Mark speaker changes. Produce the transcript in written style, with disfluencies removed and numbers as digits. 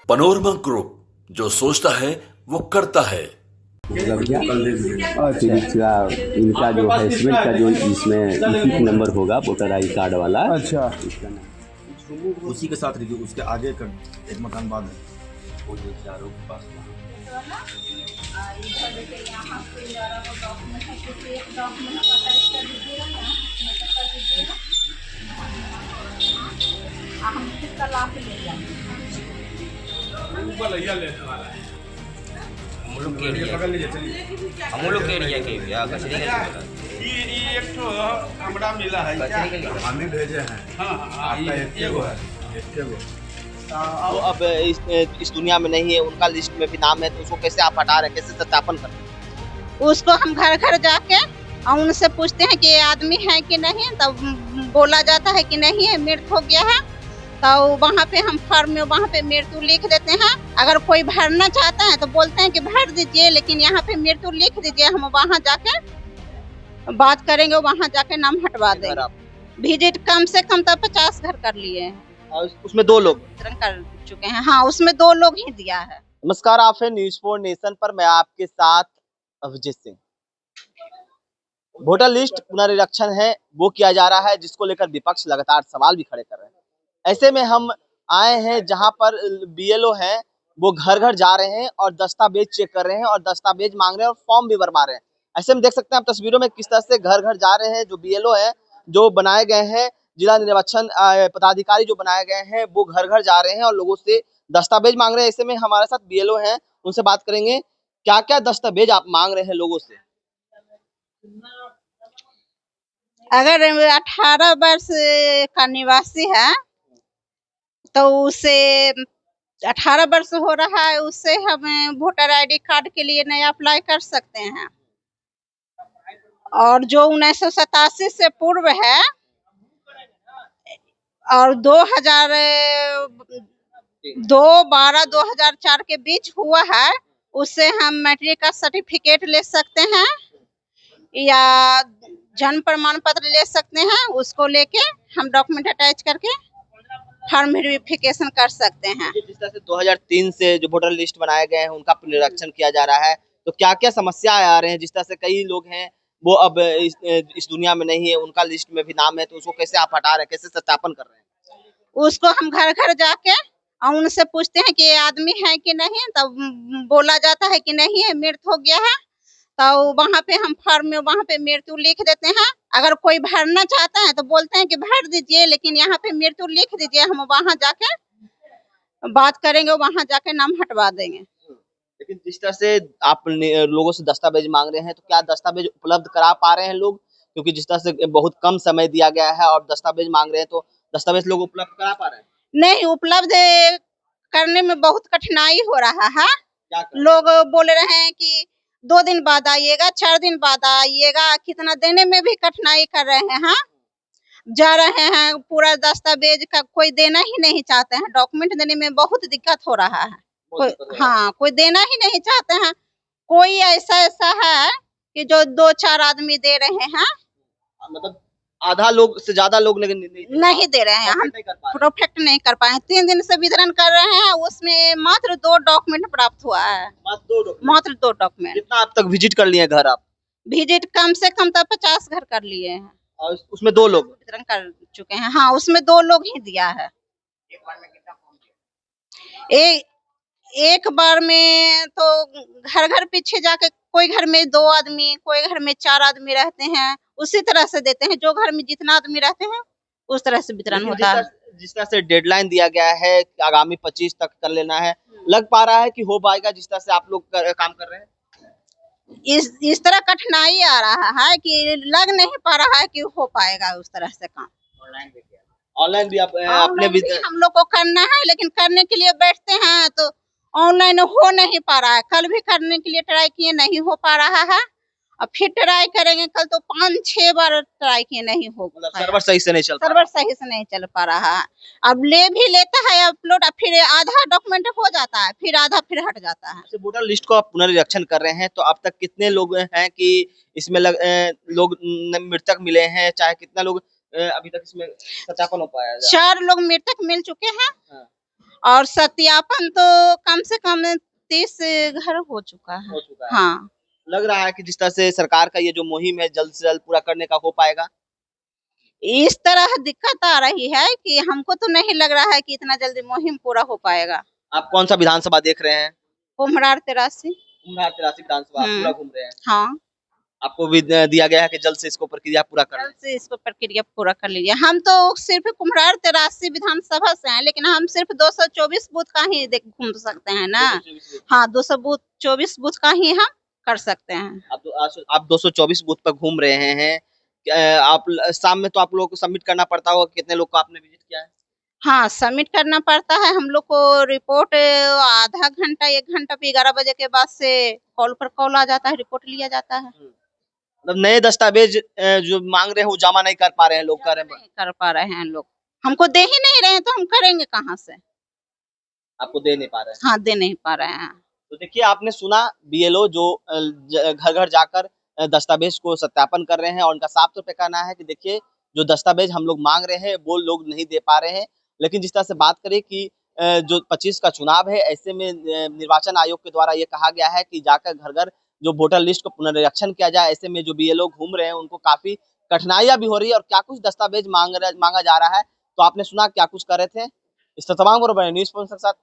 Speaker 1: Panorama group, जो सोचता है वो करता है।
Speaker 2: लग गया। फिर इनका जो हस्बैंड का जो इसमें इसी नंबर होगा वोटर आई कार्ड वाला।
Speaker 3: अच्छा,
Speaker 2: इसका नाम
Speaker 4: उसी के साथ रहिए, उसके आगे का एक मकान बाद है।
Speaker 2: वो जो चारों के पास
Speaker 5: हम लोग के एरिया के या कचरे के लिए
Speaker 6: एक ठो हमरा मिला है क्या?
Speaker 5: कचरे के लिए
Speaker 4: हम ही भेजे हैं।
Speaker 6: हाँ,
Speaker 4: आपका
Speaker 6: ये
Speaker 4: एक गो है, एक गो।
Speaker 5: तो अब इस दुनिया में नहीं है, उनका लिस्ट में भी नाम है, तो उसको कैसे आप हटा रहे हैं, कैसे सत्यापन कर रहे हैं?
Speaker 7: उसको हम घर घर जाके और उनसे पूछते हैं कि ये आदमी है कि नहीं, तब बोला जाता है कि नहीं है, मृत हो गया है। तो वहाँ पे हम फॉर्म में वहाँ पे मृत्यु लिख देते हैं। अगर कोई भरना चाहता है तो बोलते हैं कि भर दीजिए, लेकिन यहाँ पे मृत्यु लिख दीजिए, हम वहाँ जाके बात करेंगे, वहाँ जाके नाम हटवा
Speaker 5: घर
Speaker 7: देंगे।
Speaker 5: आप
Speaker 7: विजिट कम से कम तो 50 घर कर लिए हैं,
Speaker 5: और उसमें 2 लोग।
Speaker 7: वितरण कर चुके हैं। हाँ, उसमें 2 लोग ही दिया है।
Speaker 5: नमस्कार, आप है न्यूज़ 4 नेशन पर, मैं आपके साथ अभिजीत सिंह। वोटर लिस्ट पुनरीक्षण है वो किया जा रहा है, जिसको लेकर विपक्ष लगातार सवाल भी खड़े कर रहे हैं। ऐसे में हम आए हैं जहां पर बीएलओ हैं, वो घर घर जा रहे हैं और दस्तावेज चेक कर रहे हैं और दस्तावेज मांग रहे हैं और फॉर्म भी भरवा रहे हैं। ऐसे में देख सकते हैं आप तस्वीरों में किस तरह से घर घर जा रहे हैं। जो बीएलओ है, जो बनाए गए हैं, जिला निर्वाचन पदाधिकारी जो बनाए गए हैं, वो घर घर जा रहे हैं और लोगों से दस्तावेज मांग रहे हैं। ऐसे में हमारे साथ बीएलओ हैं, उनसे बात करेंगे क्या क्या दस्तावेज आप मांग रहे हैं लोगों से।
Speaker 7: अगर 18 वर्ष का निवासी है तो उसे 18 वर्ष हो रहा है, उससे हम वोटर आईडी कार्ड के लिए नया अप्लाई कर सकते हैं। और जो 1987 से पूर्व है और 2002-12-2004 के बीच हुआ है, उससे हम मैट्रिक का सर्टिफिकेट ले सकते हैं या जन्म प्रमाण पत्र ले सकते हैं। उसको लेके हम डॉक्यूमेंट अटैच करके फॉर्म वेरिफिकेशन कर सकते हैं।
Speaker 5: जिस तरह से 2003 से जो वोटर लिस्ट बनाए गए हैं उनका पुनरीक्षण किया जा रहा है, तो क्या क्या समस्याएं आ रहे हैं? जिस तरह से कई लोग हैं वो अब इस दुनिया में नहीं है, उनका लिस्ट में भी नाम है, तो उसको कैसे आप हटा रहे हैं, कैसे सत्यापन कर रहे हैं?
Speaker 7: उसको हम घर घर जाके और उनसे पूछते हैं कि ये आदमी है कि नहीं, तब बोला जाता है कि नहीं है, मृत हो गया है। तो वहाँ पे हम फॉर्म में वहाँ पे मृत्यु लिख देते हैं। अगर कोई भरना चाहता है तो बोलते हैं कि भर दीजिए, लेकिन यहाँ पे मृत्यु लिख दीजिए, हम वहाँ जाके बात करेंगे, वहाँ जाके नाम हटवा देंगे।
Speaker 5: लेकिन जिस तरह से आप लोगों से दस्तावेज मांग रहे हैं, तो क्या दस्तावेज उपलब्ध करा पा रहे हैं लोग? क्योंकि जिस तरह से बहुत कम समय दिया गया है और दस्तावेज मांग रहे हैं, तो दस्तावेज लोग उपलब्ध करा पा रहे हैं?
Speaker 7: नहीं, उपलब्ध करने में बहुत कठिनाई हो रहा है।
Speaker 5: क्या करें?
Speaker 7: लोग बोल रहे हैं कि 2 दिन बाद आइएगा, 4 दिन बाद आइएगा, कितना देने में भी कठिनाई कर रहे हैं। हाँ, जा रहे हैं, पूरा दस्तावेज का कोई देना ही नहीं चाहते हैं, डॉक्यूमेंट देने में बहुत दिक्कत हो रहा है। कोई, हाँ, कोई देना ही नहीं चाहते हैं। कोई ऐसा है कि जो 2-4 आदमी दे रहे हैं,
Speaker 5: मतलब आधा लोग से ज्यादा लोग लेकिन
Speaker 7: नहीं दे रहे हैं। हम
Speaker 5: नहीं कर पा रहे।
Speaker 7: परफेक्ट नहीं कर पाए। 3 दिन से वितरण कर रहे हैं, उसमें मात्र 2 डॉक्यूमेंट प्राप्त हुआ है, मात्र 2 डॉक्यूमेंट।
Speaker 5: कितना आप तक विजिट कर लिए हैं घर आप?
Speaker 7: विजिट कम से कम तो 50 घर कर लिए हैं,
Speaker 5: और उसमें 2 लोग।
Speaker 7: वितरण कर चुके हैं। हाँ, उसमें 2 लोग ही दिया है। एक बार में तो घर घर पीछे जाके, कोई घर में 2 आदमी, कोई घर में 4 आदमी रहते हैं, उसी तरह से देते हैं। जो घर में जितना आदमी रहते हैं उस तरह से वितरण होता है।
Speaker 5: जिस तरह से डेडलाइन दिया गया है कि आगामी 25 तक कर लेना है, लग पा रहा है कि हो पाएगा जिस तरह से आप लोग काम कर रहे हैं?
Speaker 7: इस तरह कठिनाई आ रहा है कि लग नहीं पा रहा है कि हो पाएगा उस तरह से काम।
Speaker 5: ऑनलाइन भी आप अपने
Speaker 7: ऑनलाइन भी हम लोग को करना है, लेकिन करने के लिए बैठते हैं तो ऑनलाइन हो नहीं पा रहा है। कल भी करने के लिए ट्राई किए, नहीं हो पा रहा है। अब फिर ट्राई करेंगे, कल तो 5-6 बार ट्राई किए, नहीं हो पाया।
Speaker 5: सर्वर सही से नहीं चल पा रहा।
Speaker 7: सर्वर सही से नहीं चल पा रहा है। अब ले भी लेता है अपलोड, फिर आधा डॉक्यूमेंट हो जाता है, फिर आधा फिर हट जाता है।
Speaker 5: जैसे वोटर लिस्ट को आप पुनरीक्षण कर रहे हैं, तो अब तक कितने लोग हैं कि इसमें लोग मृतक मिले हैं, चाहे कितना लोग अभी तक इसमें सत्यापन हो पाया है?
Speaker 7: 4 लोग मृतक मिल चुके हैं।
Speaker 5: हाँ।
Speaker 7: और सत्यापन तो कम से कम 30 घर हो चुका है।
Speaker 5: हो चुका है।
Speaker 7: हाँ,
Speaker 5: लग रहा है कि जिस तरह से सरकार का ये जो मुहिम है जल्द से जल्द पूरा करने का हो पाएगा।
Speaker 7: इस तरह दिक्कत आ रही है कि हमको तो नहीं लग रहा है कि इतना जल्दी मुहिम पूरा हो पाएगा।
Speaker 5: आप कौन सा विधानसभा देख रहे हैं?
Speaker 7: कुम्हरार 83।
Speaker 5: कुम्हरार 83 विधानसभा आप पूरा घूम रहे हैं।
Speaker 7: हाँ,
Speaker 5: आपको भी दिया गया है कि जल्द से इसको प्रक्रिया पूरा कर
Speaker 7: जल्द से इसको प्रक्रिया पूरा कर लीजिए। हम तो सिर्फ कुम्हरार 83 विधानसभा से हैं, लेकिन हम सिर्फ 224 बूथ का ही घूम सकते हैं ना। हाँ, 224 बूथ का ही हम कर सकते हैं।
Speaker 5: आप 224 बूथ पर घूम रहे हैं। आप शाम में तो आप लोगों को सबमिट करना पड़ता होगा, कितने लोग को आपने विजिट किया है?
Speaker 7: हाँ, सबमिट करना पड़ता है हम लोग को। रिपोर्ट आधा घंटा 1 घंटा पे 11 बजे के बाद से कॉल पर कॉल आ जाता है, रिपोर्ट लिया जाता है।
Speaker 5: मतलब नए दस्तावेज जो मांग रहे हैं वो जमा नहीं कर पा रहे हैं, लोग कर रहे हैं।
Speaker 7: नहीं कर पा रहे हैं लोग, हमको दे ही नहीं रहे हैं तो हम करेंगे कहाँ से।
Speaker 5: आपको दे नहीं पा रहे हैं।
Speaker 7: हाँ, दे नहीं पा रहे हैं।
Speaker 5: तो देखिए आपने सुना बीएलओ जो घर घर जाकर दस्तावेज को सत्यापन कर रहे हैं और उनका साफ तौर पे कहना है कि देखिए जो दस्तावेज हम लोग मांग रहे हैं वो लोग नहीं दे पा रहे हैं। लेकिन जिस तरह से बात करें कि जो 25 का चुनाव है, ऐसे में निर्वाचन आयोग के द्वारा ये कहा गया है कि जाकर घर घर जो वोटर लिस्ट को पुनरीक्षण किया जाए। ऐसे में जो बीएलओ घूम रहे हैं उनको काफी कठिनाइयां भी हो रही है और क्या कुछ दस्तावेज मांगा जा रहा है। तो आपने सुना क्या कुछ कर रहे थे। इस तमाम न्यूज़ के साथ।